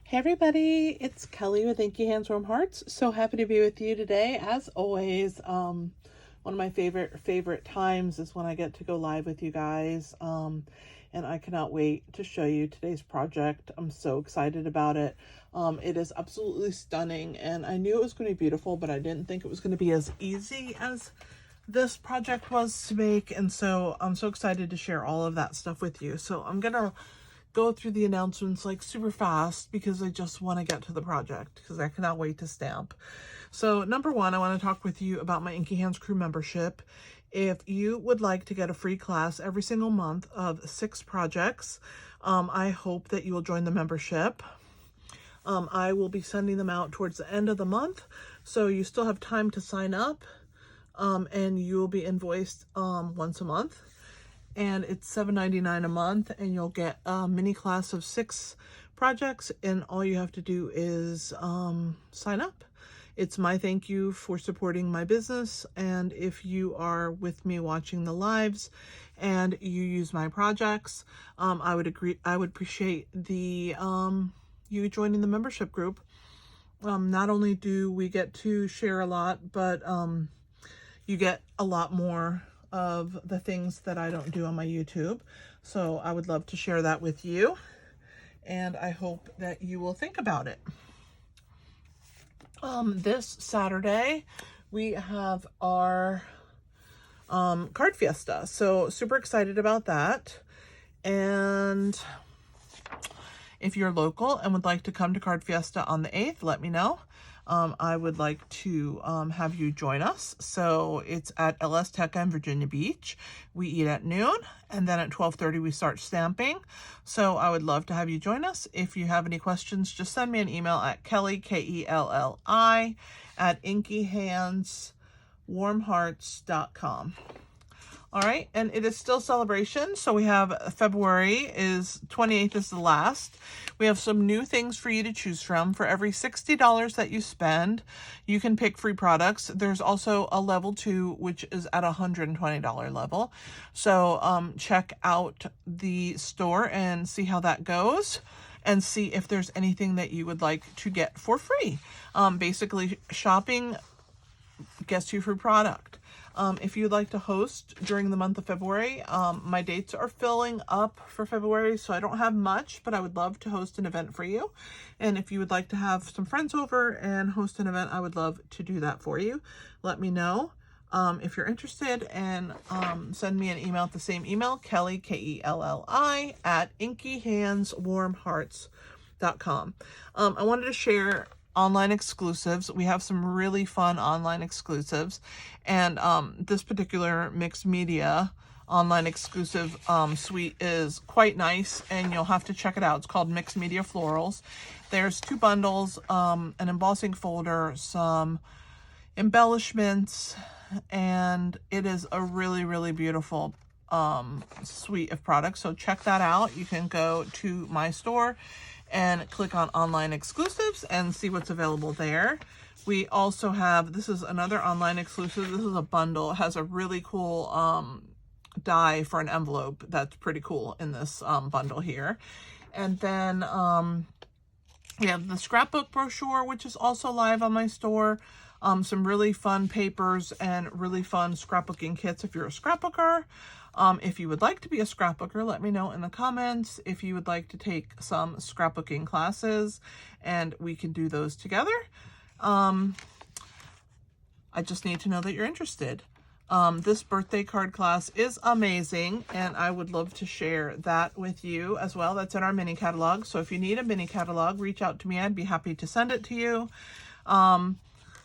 Hey everybody, it's Kelly with Inky Hands Warm Hearts. So happy to be with you today. As always, one of my favorite times is when I get to go live with you guys. And I cannot wait to show you today's project. I'm so excited about it. It is absolutely stunning, and I knew it was going to be beautiful, but I didn't think it was going to be as easy as this project was to make. And so I'm so excited to share all of that stuff with you. So I'm gonna go through the announcements like super fast because I just want to get to the project because I cannot wait to stamp. So number one, I want to talk with you about my Inky Hands Crew membership. If you would like to get a free class every single month of 6 projects, I hope that you will join the membership. I will be sending them out towards the end of the month, so you still have time to sign up, and you will be invoiced once a month. And it's $7.99 a month, and you'll get a mini class of 6 projects, and all you have to do is sign up. It's my thank you for supporting my business, and if you are with me watching the lives and you use my projects, I would appreciate the you joining the membership group. Not only do we get to share a lot, but you get a lot more of the things that I don't do on my YouTube. So I would love to share that with you, and I hope that you will think about it. This Saturday we have our card fiesta, so super excited about that. And if you're local and would like to come to Card Fiesta on the 8th, let me know. I would like to have you join us. So it's at LS Tech in Virginia Beach. We eat at noon, and then at 12:30 we start stamping. So I would love to have you join us. If you have any questions, just send me an email at Kelly, Kelli, at inkyhandswarmhearts.com. All right, and it is still celebration. So we have February 28th is the last. We have some new things for you to choose from. For every $60 that you spend, you can pick free products. There's also a level 2, which is at $120 level. So check out the store and see how that goes, and see if there's anything that you would like to get for free. Basically, shopping gets you free product. If you'd like to host during the month of February, my dates are filling up for February, so I don't have much, but I would love to host an event for you. And if you would like to have some friends over and host an event, I would love to do that for you. Let me know if you're interested, and send me an email at the same email, Kelly, Kelli, at inkyhandswarmhearts.com. I wanted to share online exclusives. We have some really fun online exclusives, and this particular mixed media online exclusive suite is quite nice, and you'll have to check it out. It's called Mixed Media Florals. There's 2 bundles, an embossing folder, some embellishments, and it is a really beautiful suite of products. So check that out. You can go to my store and click on online exclusives and see what's available there. We also have, this is another online exclusive. This is a bundle. It has a really cool die for an envelope. That's pretty cool in this bundle here. And then we have the scrapbook brochure, which is also live on my store. Some really fun papers and really fun scrapbooking kits if you're a scrapbooker. If you would like to be a scrapbooker, let me know in the comments if you would like to take some scrapbooking classes, and we can do those together. I just need to know that you're interested. This birthday card class is amazing, and I would love to share that with you as well. That's in our mini catalog. So if you need a mini catalog, reach out to me. I'd be happy to send it to you.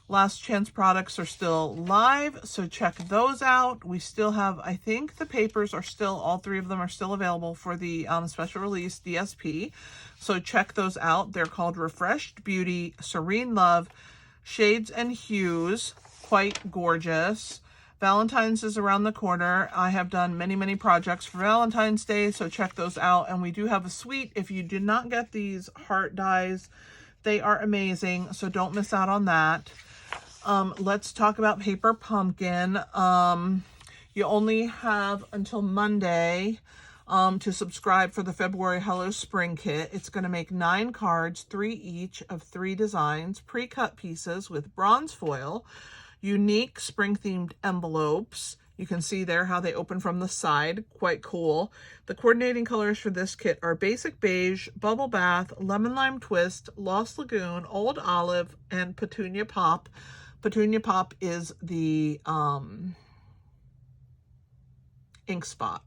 Last chance products are still live, so check those out. We still have, I think the papers are still, all 3 of them are still available for the special release DSP. So check those out. They're called Refreshed Beauty, Serene Love, Shades and Hues. Quite gorgeous. Valentine's is around the corner. I have done many projects for Valentine's Day, so check those out. And we do have a suite. If you did not get these heart dies, they are amazing, so don't miss out on that. Let's talk about Paper Pumpkin. You only have until Monday to subscribe for the February Hello Spring kit. It's going to make 9 cards, 3 each of 3 designs, pre-cut pieces with bronze foil, unique spring-themed envelopes. You can see there how they open from the side. Quite cool. The coordinating colors for this kit are Basic Beige, Bubble Bath, Lemon Lime Twist, Lost Lagoon, Old Olive, and Petunia Pop. Petunia Pop is the ink spot.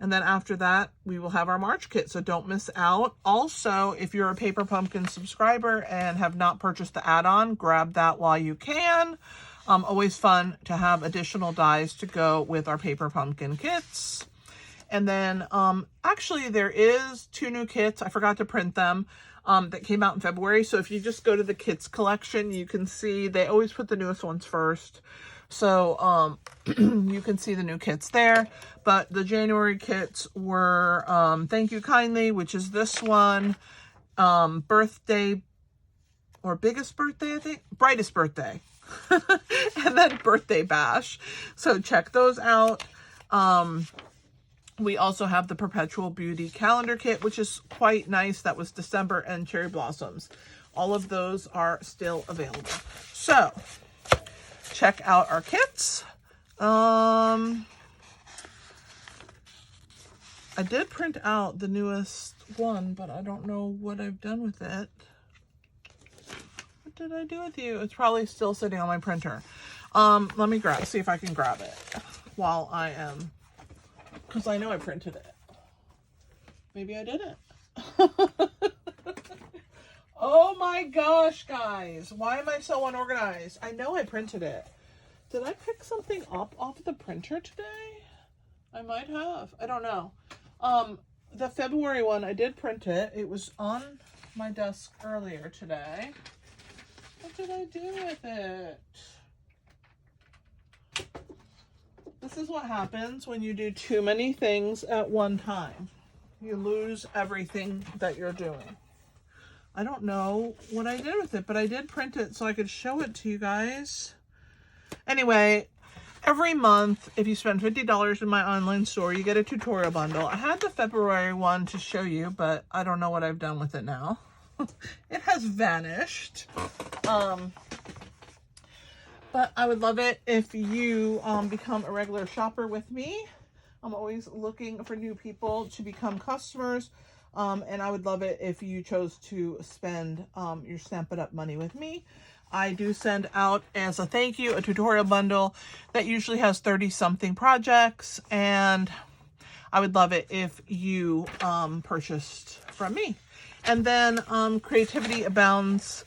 And then after that, we will have our March kit, so don't miss out. Also, if you're a Paper Pumpkin subscriber and have not purchased the add-on, grab that while you can. Always fun to have additional dies to go with our Paper Pumpkin kits. And then, actually, there is 2 new kits. I forgot to print them. That came out in February. So if you just go to the kits collection, you can see they always put the newest ones first. So you can see the new kits there. But the January kits were Thank You Kindly, which is this one, Birthday, or Biggest Birthday, I think, Brightest Birthday, and then Birthday Bash. So check those out. We also have the Perpetual Beauty Calendar Kit, which is quite nice. That was December, and Cherry Blossoms. All of those are still available. So, check out our kits. I did print out the newest one, but I don't know what I've done with it. What did I do with you? It's probably still sitting on my printer. Let me see if I can grab it while I am... because I know I printed it. Maybe I didn't. Oh my gosh, guys. Why am I so unorganized? I know I printed it. Did I pick something up off the printer today? I might have. I don't know. The February one, I did print it. It was on my desk earlier today. What did I do with it? This is what happens when you do too many things at one time. You lose everything that you're doing. I don't know what I did with it, but I did print it so I could show it to you guys. Anyway, every month, if you spend $50 in my online store, you get a tutorial bundle. I had the February one to show you, but I don't know what I've done with it now. It has vanished. But I would love it if you become a regular shopper with me. I'm always looking for new people to become customers. And I would love it if you chose to spend your Stampin' Up! Money with me. I do send out, as a thank you, a tutorial bundle that usually has 30-something projects. And I would love it if you purchased from me. And then Creativity Abounds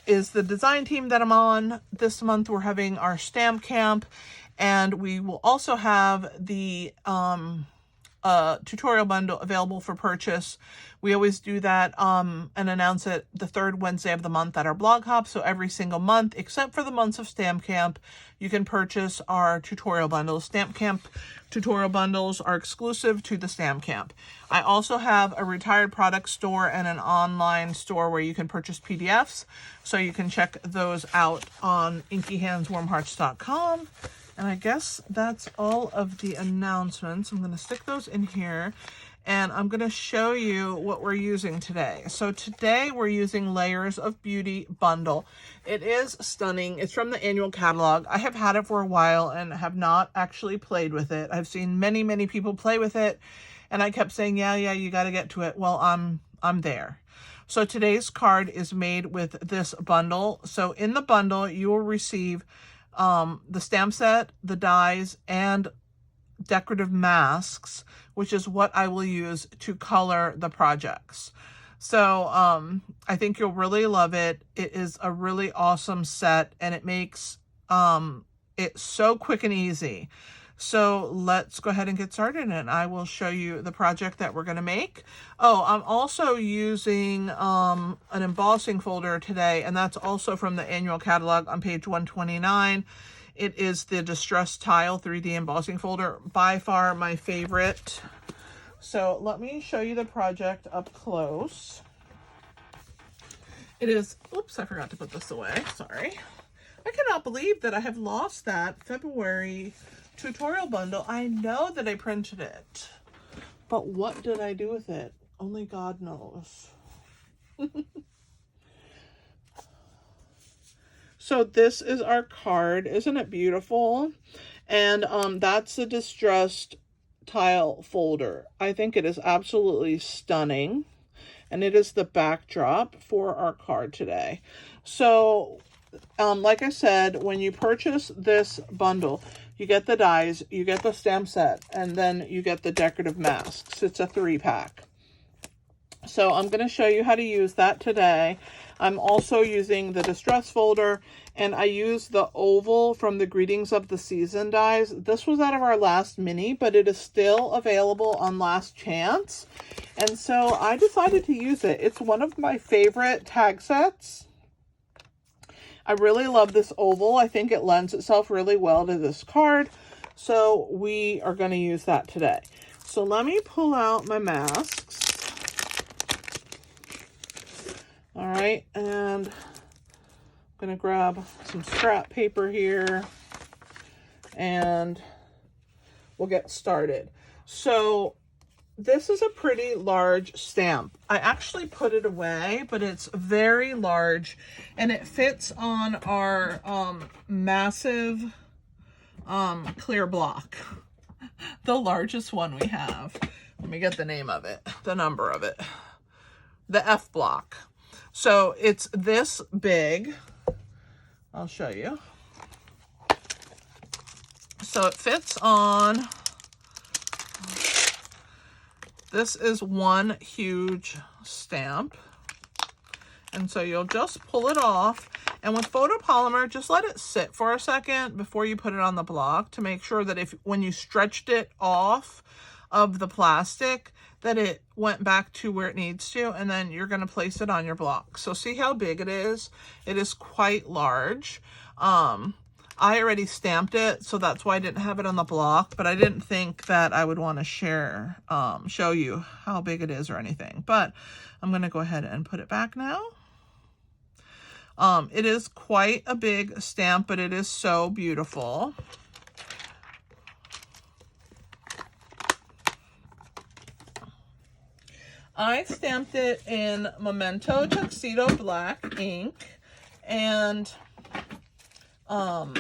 is the design team that I'm on. This month we're having our stamp camp, and we will also have the tutorial bundle available for purchase. We always do that and announce it the 3rd Wednesday of the month at our blog hop. So every single month, except for the months of Stamp Camp, you can purchase our tutorial bundles. Stamp Camp tutorial bundles are exclusive to the Stamp Camp. I also have a retired product store and an online store where you can purchase PDFs. So you can check those out on inkyhandswarmhearts.com. And I guess that's all of the announcements. I'm going to stick those in here, and I'm going to show you what we're using today. So today we're using Layers of Beauty bundle. It is stunning. It's from the annual catalog. I have had it for a while and have not actually played with it. I've seen many, many people play with it, and I kept saying, yeah, you got to get to it. Well, I'm there. So today's card is made with this bundle. So in the bundle, you will receive the stamp set, the dies, and decorative masks, which is what I will use to color the projects. So I think you'll really love it. It is a really awesome set, and it makes it so quick and easy. So let's go ahead and get started, and I will show you the project that we're going to make. Oh, I'm also using an embossing folder today, and that's also from the annual catalog on page 129. It is the Distress Tile 3D embossing folder, by far my favorite. So let me show you the project up close. It is, oops, I forgot to put this away, sorry. I cannot believe that I have lost that February tutorial bundle. I know that I printed it. But what did I do with it? Only God knows. So this is our card. Isn't it beautiful? And that's the distressed tile folder. I think it is absolutely stunning. And it is the backdrop for our card today. So, like I said, when you purchase this bundle, you get the dies, you get the stamp set, and then you get the decorative masks. It's a 3-pack. So I'm going to show you how to use that today. I'm also using the distress folder, and I use the oval from the Greetings of the Season dies. This was out of our last mini, but it is still available on Last Chance. And so I decided to use it. It's one of my favorite tag sets. I really love this oval. I think it lends itself really well to this card. So we are going to use that today. So let me pull out my masks. All right, and I'm going to grab some scrap paper here and we'll get started. So this is a pretty large stamp. I actually put it away, but it's very large and it fits on our massive clear block, the largest one we have. Let me get the name of it, the number of it, the F block. So it's this big. I'll show you. So it fits on, this is one huge stamp. And so you'll just pull it off. And with photopolymer, just let it sit for a second before you put it on the block to make sure that when you stretched it off of the plastic, that it went back to where it needs to, and then you're going to place it on your block. So see how big it is? It is quite large. I already stamped it, so that's why I didn't have it on the block, but I didn't think that I would want to show you how big it is or anything. But I'm going to go ahead and put it back now. It is quite a big stamp, but it is so beautiful. I stamped it in Memento Tuxedo Black ink, and I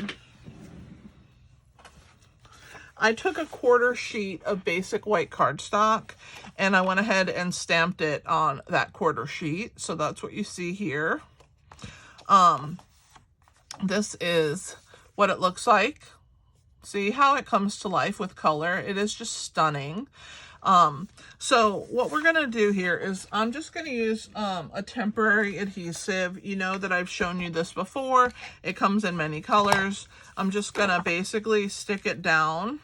took a 1/4 sheet of basic white cardstock and I went ahead and stamped it on that 1/4 sheet. So that's what you see here. This is what it looks like. See how it comes to life with color? It is just stunning. So what we're going to do here is I'm just going to use a temporary adhesive. You know that I've shown you this before. It comes in many colors. I'm just going to basically stick it down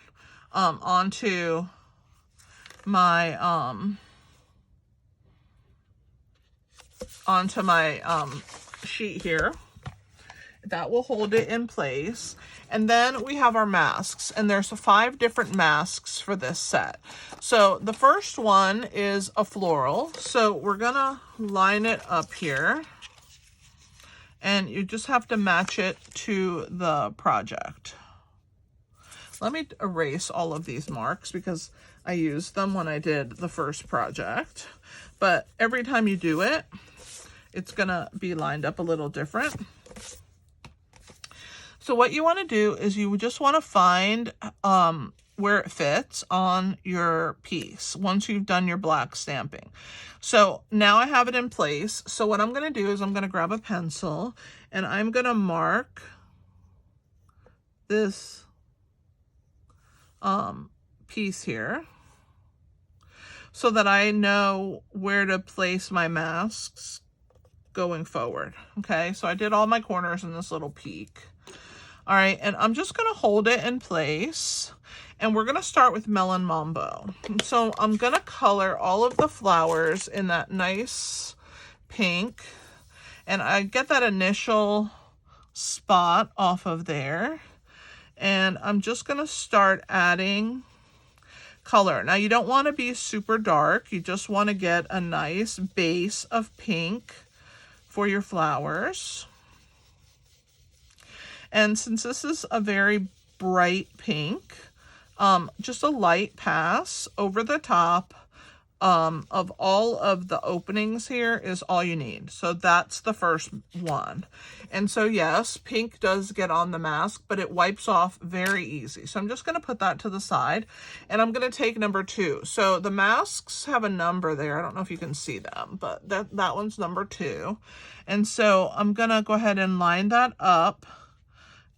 onto my sheet here. That will hold it in place. And then we have our masks, and there's 5 different masks for this set. So the first one is a floral. So we're gonna line it up here, and you just have to match it to the project. Let me erase all of these marks because I used them when I did the first project. But every time you do it, it's gonna be lined up a little different. So what you want to do is you just want to find where it fits on your piece once you've done your black stamping. So now I have it in place. So what I'm going to do is I'm going to grab a pencil and I'm going to mark this piece here so that I know where to place my masks going forward. Okay, so I did all my corners in this little peak. All right, and I'm just going to hold it in place, and we're going to start with Melon Mambo. And so I'm going to color all of the flowers in that nice pink, and I get that initial spot off of there, and I'm just going to start adding color. Now, you don't want to be super dark. You just want to get a nice base of pink for your flowers. And since this is a very bright pink, just a light pass over the top of all of the openings here is all you need. So that's the first one. And so yes, pink does get on the mask, but it wipes off very easy. So I'm just going to put that to the side, and I'm going to take number 2. So the masks have a number there. I don't know if you can see them, but that one's number 2. And so I'm going to go ahead and line that up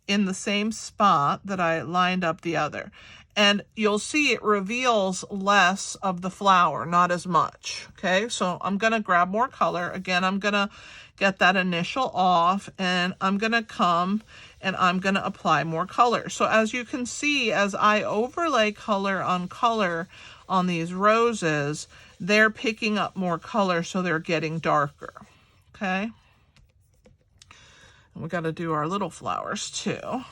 in the same spot that I lined up the other. And you'll see it reveals less of the flower, not as much. Okay, so I'm going to grab more color. Again, I'm going to get that initial off, and I'm going to come and I'm going to apply more color. So as you can see, as I overlay color on these roses, they're picking up more color, so they're getting darker. Okay. And we got to do our little flowers too.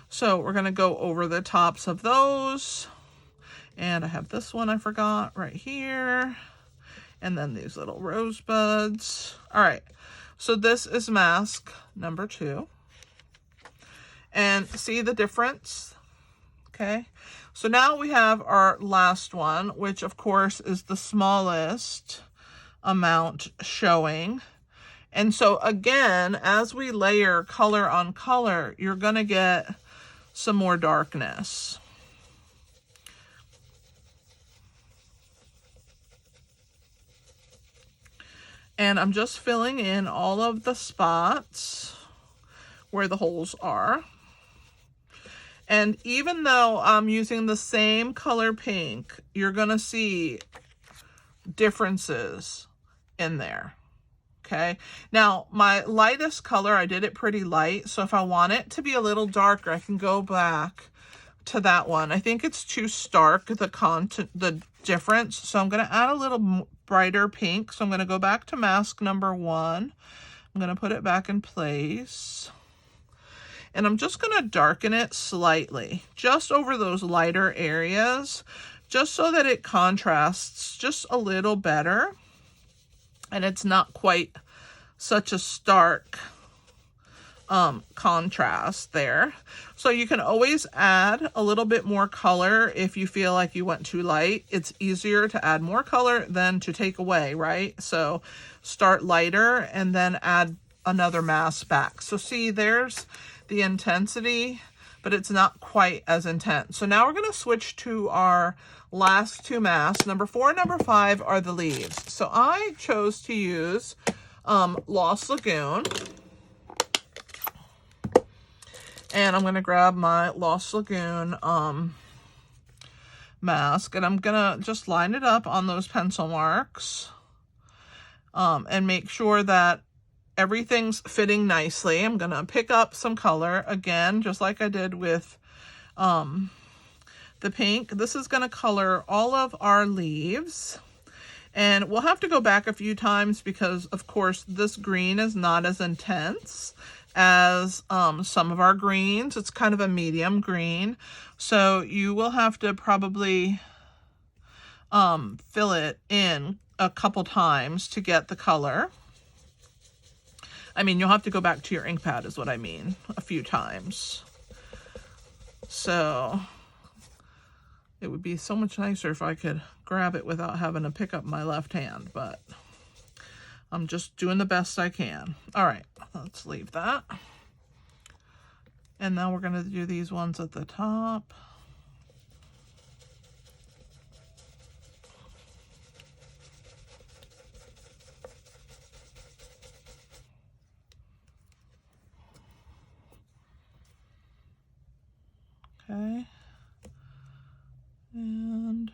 So we're going to go over the tops of those. And I have this one I forgot right here. And then these little rosebuds. All right. So this is mask number 2. And see the difference? Okay. So now we have our last one, which of course is the smallest amount showing. And so again, as we layer color on color, you're going to get some more darkness. And I'm just filling in all of the spots where the holes are. And even though I'm using the same color pink, you're going to see differences in there. Okay, now my lightest color, I did it pretty light, so if I want it to be a little darker, I can go back to that one. I think it's too stark, the difference, so I'm going to add a little brighter pink. So I'm going to go back to mask number 1. I'm going to put it back in place, and I'm just going to darken it slightly, just over those lighter areas, just so that it contrasts just a little better. And it's not quite such a stark contrast there. So you can always add a little bit more color if you feel like you went too light. It's easier to add more color than to take away, right? So start lighter and then add another mask back. So see, there's the intensity, but it's not quite as intense. So now we're going to switch to our last 2 masks. Number 4 and number 5 are the leaves. So I chose to use Lost Lagoon. And I'm going to grab my Lost Lagoon mask, and I'm going to just line it up on those pencil marks and make sure that everything's fitting nicely. I'm going to pick up some color again, just like I did with the pink. This is going to color all of our leaves, and we'll have to go back a few times because of course this green is not as intense as some of our greens. It's kind of a medium green, so you will have to probably fill it in a couple times to get the color. I mean, you'll have to go back to your ink pad is what I mean, a few times. So it would be so much nicer if I could grab it without having to pick up my left hand, but I'm just doing the best I can. All right, let's leave that. And now we're going to do these ones at the top. Okay. And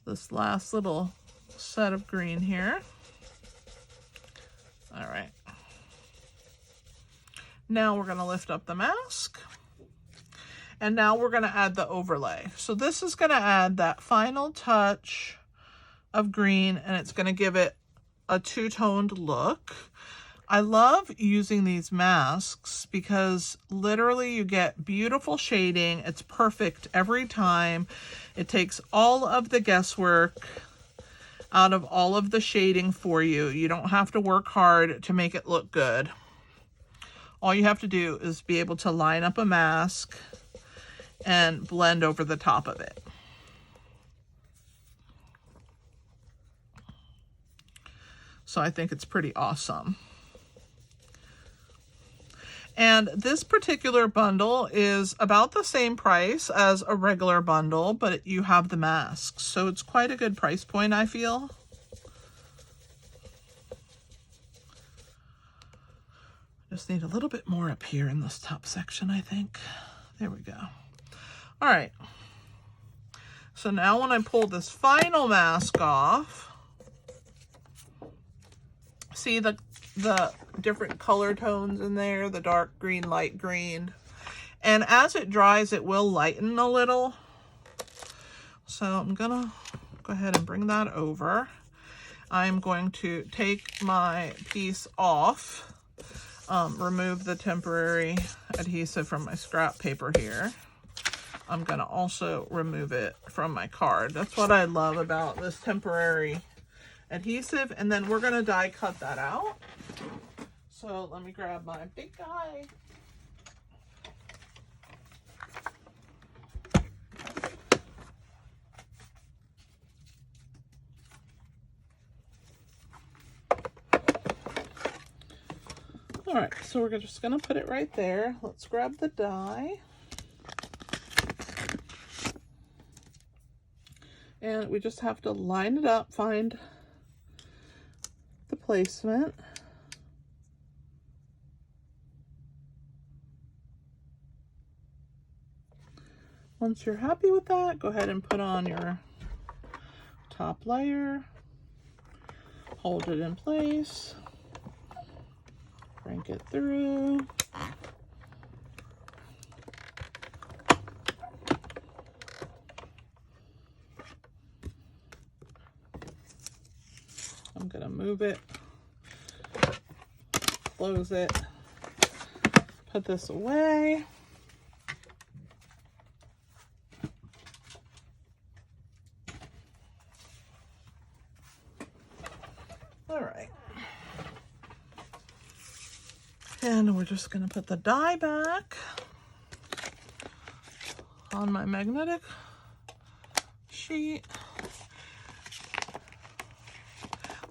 this last little set of green here. All right. Now we're going to lift up the mask. And now we're going to add the overlay. So this is going to add that final touch of green, and it's going to give it a two-toned look. I love using these masks because literally you get beautiful shading. It's perfect every time. It takes all of the guesswork out of all of the shading for you. You don't have to work hard to make it look good. All you have to do is be able to line up a mask and blend over the top of it. So I think it's pretty awesome. And this particular bundle is about the same price as a regular bundle, but you have the masks. So it's quite a good price point, I feel. Just need a little bit more up here in this top section, I think. There we go. All right. So now when I pull this final mask off, see the different color tones in there, the dark green, light green. And as it dries, it will lighten a little. So I'm gonna go ahead and bring that over. I'm going to take my piece off, remove the temporary adhesive from my scrap paper here. I'm gonna also remove it from my card. That's what I love about this temporary adhesive. And then we're gonna die cut that out. So let me grab my big guy. All right, so we're just gonna put it right there. Let's grab the die. And we just have to line it up, find the placement. Once you're happy with that, go ahead and put on your top layer, hold it in place, crank it through. I'm gonna move it, close it, put this away. All right. And we're just gonna put the die back on my magnetic sheet.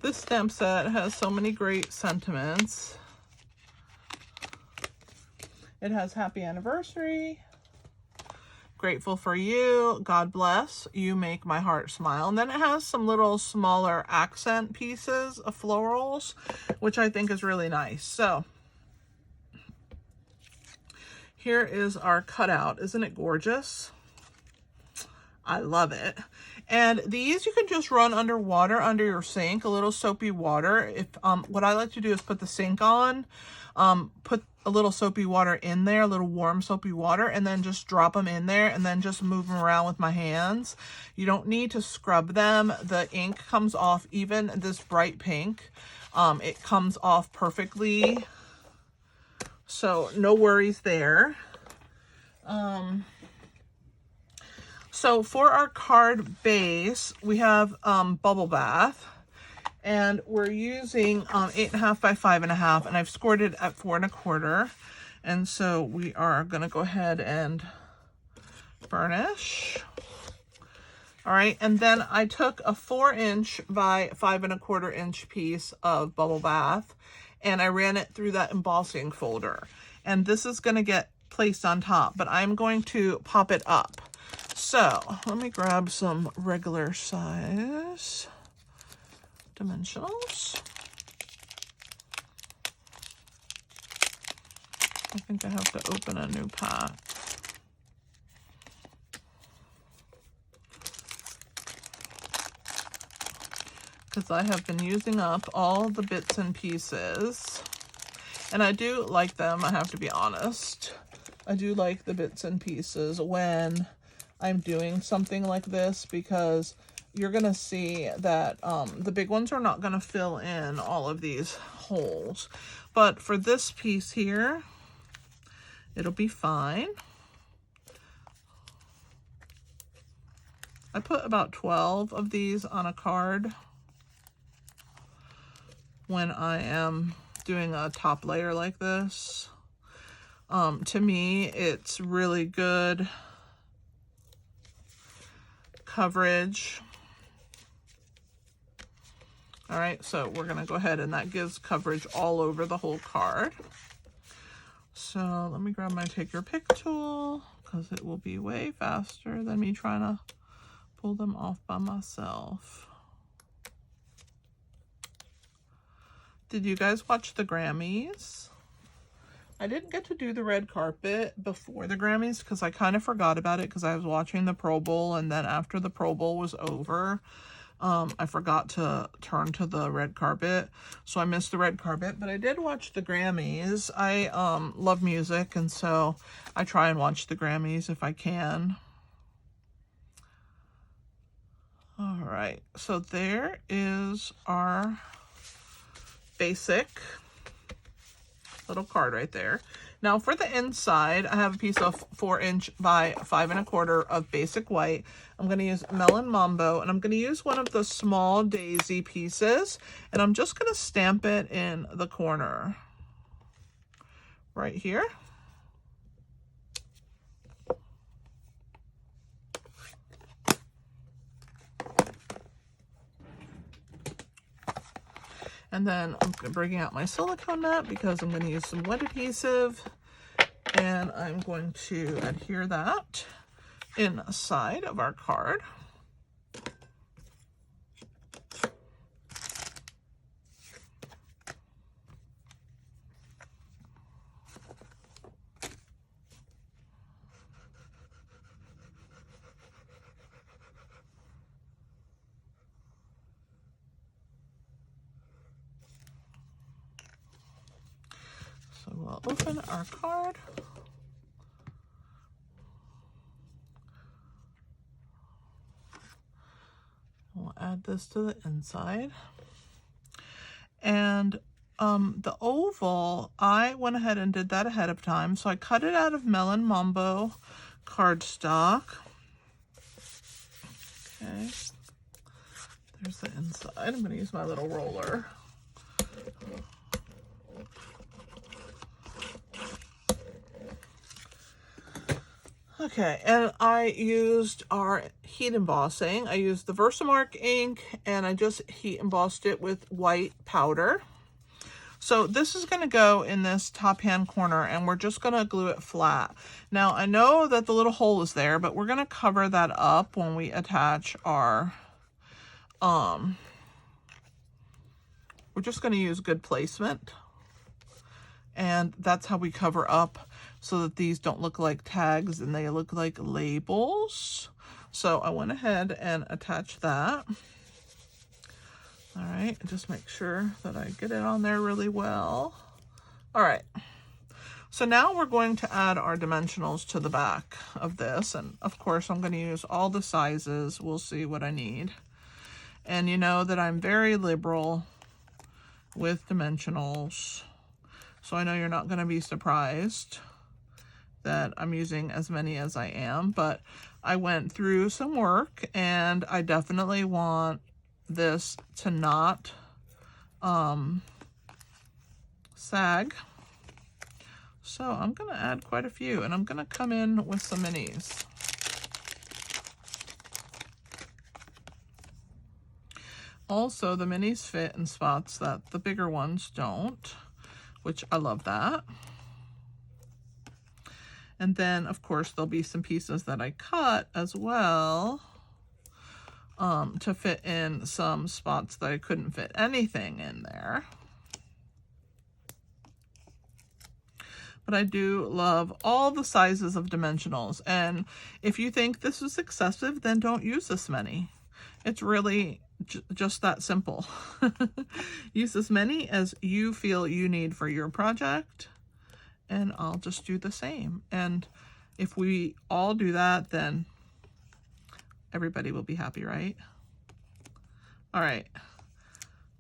This stamp set has so many great sentiments. It has happy anniversary, grateful for you, God bless, you make my heart smile. And then it has some little smaller accent pieces of florals, which I think is really nice. So here is our cutout. Isn't it gorgeous? I love it. And these you can just run under water, under your sink, a little soapy water. If what I like to do is put the sink on, put a little soapy water in there, a little warm soapy water, and then just drop them in there and then just move them around with my hands. You don't need to scrub them. The ink comes off, even this bright pink, it comes off perfectly. So no worries there. So for our card base, we have Bubble Bath, and we're using 8.5 by 5.5, and I've scored it at 4 1/4. And so we are gonna go ahead and burnish. All right, and then I took a 4" by 5 1/4" piece of Bubble Bath, and I ran it through that embossing folder. And this is gonna get placed on top, but I'm going to pop it up. So let me grab some regular size dimensionals. I think I have to open a new pack. Because I have been using up all the bits and pieces. And I do like them, I have to be honest. I do like the bits and pieces when I'm doing something like this, because you're gonna see that the big ones are not gonna fill in all of these holes. But for this piece here, it'll be fine. I put about 12 of these on a card when I am doing a top layer like this. To me, it's really good coverage. All right, so we're gonna go ahead and that gives coverage all over the whole card. So let me grab my take your pick tool because it will be way faster than me trying to pull them off by myself. Did you guys watch the Grammys? I didn't get to do the red carpet before the Grammys because I kind of forgot about it because I was watching the Pro Bowl, and then after the Pro Bowl was over, I forgot to turn to the red carpet, so I missed the red carpet, but I did watch the Grammys. I love music, and so I try and watch the Grammys if I can. All right, so there is our basic little card right there. Now for the inside, I have a piece of 4" by 5 1/4 of basic white. I'm going to use Melon Mambo, and I'm going to use one of the small daisy pieces, and I'm just going to stamp it in the corner right here. And then I'm bringing out my silicone mat because I'm going to use some wet adhesive, and I'm going to adhere that inside of our card. So we'll open our card. We'll add this to the inside. And the oval, I went ahead and did that ahead of time. So I cut it out of Melon Mambo cardstock. Okay. There's the inside. I'm going to use my little roller. Okay, and I used our heat embossing. I used the Versamark ink, and I just heat embossed it with white powder. So this is going to go in this top hand corner, and we're just going to glue it flat. Now, I know that the little hole is there, but we're going to cover that up when we attach our, we're just going to use good placement. And that's how we cover up so that these don't look like tags and they look like labels. So I went ahead and attached that. All right, just make sure that I get it on there really well. All right, so now we're going to add our dimensionals to the back of this. And of course, I'm going to use all the sizes. We'll see what I need. And you know that I'm very liberal with dimensionals. So I know you're not going to be surprised that I'm using as many as I am, but I went through some work, and I definitely want this to not sag. So I'm going to add quite a few, and I'm going to come in with some minis. Also, the minis fit in spots that the bigger ones don't, which I love that. And then, of course, there'll be some pieces that I cut as well to fit in some spots that I couldn't fit anything in there. But I do love all the sizes of dimensionals. And if you think this is excessive, then don't use this many. It's really just that simple. Use as many as you feel you need for your project, and I'll just do the same. And if we all do that, then everybody will be happy, right? All right,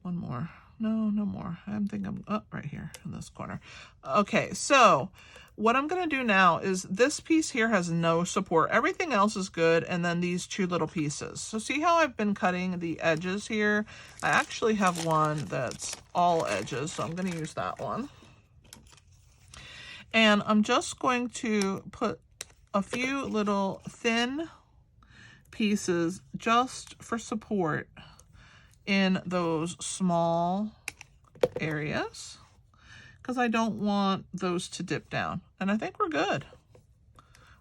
one more. No more. I'm thinking right here in this corner. Okay, so what I'm gonna do now is this piece here has no support. Everything else is good, and then these two little pieces. So see how I've been cutting the edges here? I actually have one that's all edges, so I'm gonna use that one. And I'm just going to put a few little thin pieces just for support in those small areas, because I don't want those to dip down. And I think we're good.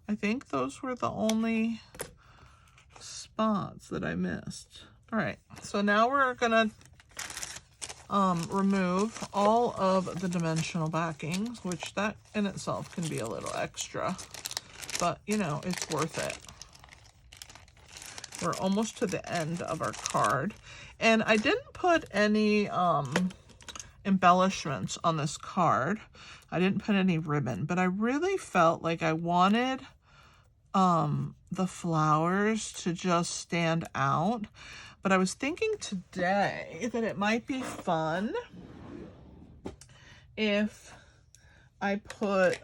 I think those were the only spots that I missed. All right, so now we're gonna remove all of the dimensional backings, which that in itself can be a little extra, but you know, it's worth it. We're almost to the end of our card, and I didn't put any embellishments on this card. I didn't put any ribbon, but I really felt like I wanted the flowers to just stand out. But I was thinking today that it might be fun if I put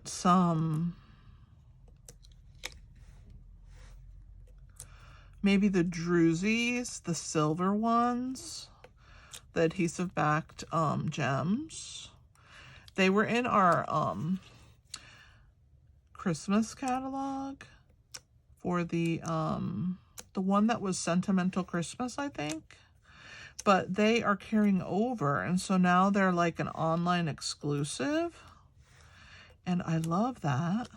some, maybe the drusies, the silver ones, the adhesive backed gems. They were in our Christmas catalog for the one that was Sentimental Christmas, I think. But they are carrying over, and so now they're like an online exclusive. And I love that.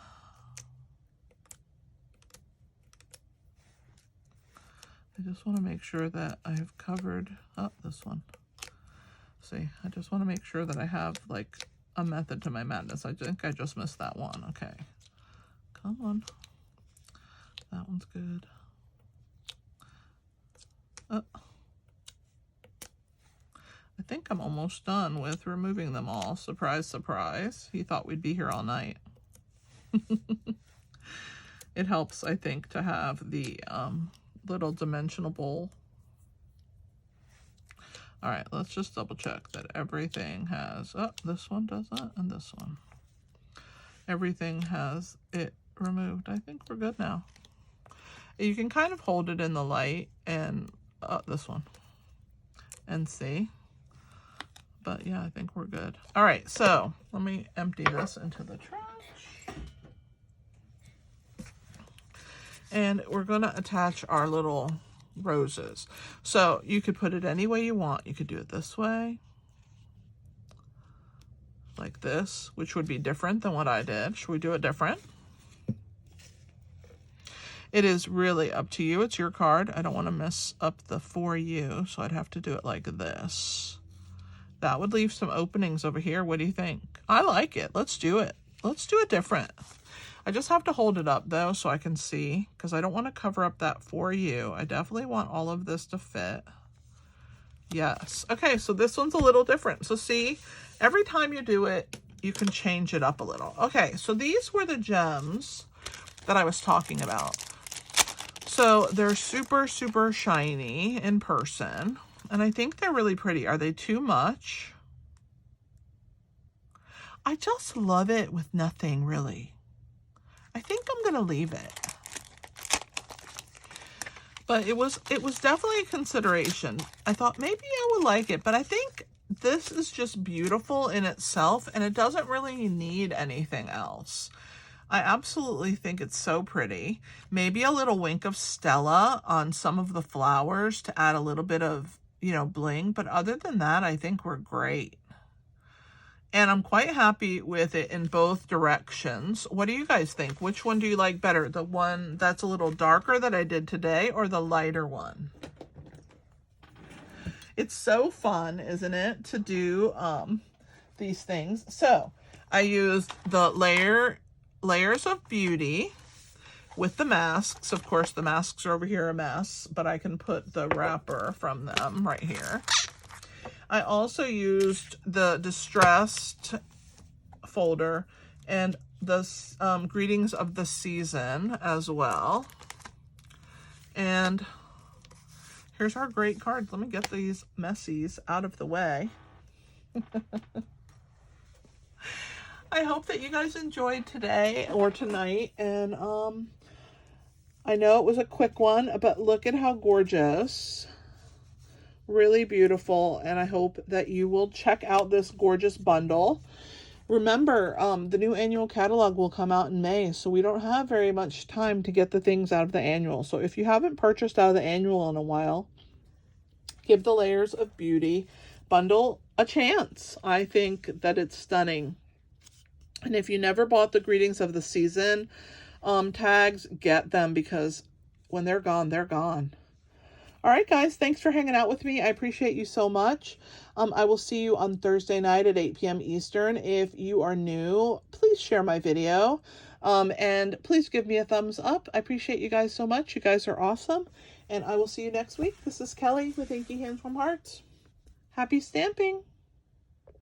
I just want to make sure that I have covered up this one. See, I just want to make sure that I have like a method to my madness. I think I just missed that one. Okay. Come on. That one's good. I think I'm almost done with removing them all. Surprise, surprise. He thought we'd be here all night. It helps, I think, to have the little dimensional bowl. All right, let's just double check that everything has, oh, this one does that, and this one. Everything has it removed. I think we're good now. You can kind of hold it in the light and this one and see. But yeah, I think we're good. All right, so let me empty this into the trash. And we're gonna attach our little roses. So you could put it any way you want. You could do it this way, like this, which would be different than what I did. Should we do it different? It is really up to you. It's your card. I don't want to mess up the for you, so I'd have to do it like this. That would leave some openings over here. What do you think? I like it. Let's do it. Let's do it different. I just have to hold it up though so I can see, because I don't want to cover up that for you. I definitely want all of this to fit. Yes. Okay, so this one's a little different. So see, every time you do it, you can change it up a little. Okay, so these were the gems that I was talking about. So they're super, super shiny in person. And I think they're really pretty. Are they too much? I just love it with nothing, really. I think I'm going to leave it. But it was definitely a consideration. I thought maybe I would like it, but I think this is just beautiful in itself, and it doesn't really need anything else. I absolutely think it's so pretty. Maybe a little wink of Stella on some of the flowers to add a little bit of, you know, bling. But other than that, I think we're great. And I'm quite happy with it in both directions. What do you guys think? Which one do you like better? The one that's a little darker that I did today, or the lighter one? It's so fun, isn't it, to do these things. So I used the Layers of Beauty with the masks. Of course, the masks are over here a mess, but I can put the wrapper from them right here. I also used the Distressed folder and the Greetings of the Season as well. And here's our great cards. Let me get these messies out of the way. I hope that you guys enjoyed today or tonight. And I know it was a quick one, but look at how gorgeous. Really beautiful. And I hope that you will check out this gorgeous bundle. Remember, the new annual catalog will come out in May, so we don't have very much time to get the things out of the annual. So if you haven't purchased out of the annual in a while, give the Layers of Beauty bundle a chance. I think that it's stunning. And if you never bought the Greetings of the Season tags, get them, because when they're gone, they're gone. All right, guys, thanks for hanging out with me. I appreciate you so much. I will see you on Thursday night at 8 p.m. Eastern. If you are new, please share my video. And please give me a thumbs up. I appreciate you guys so much. You guys are awesome. And I will see you next week. This is Kelly with Inky Hands from Hearts. Happy stamping!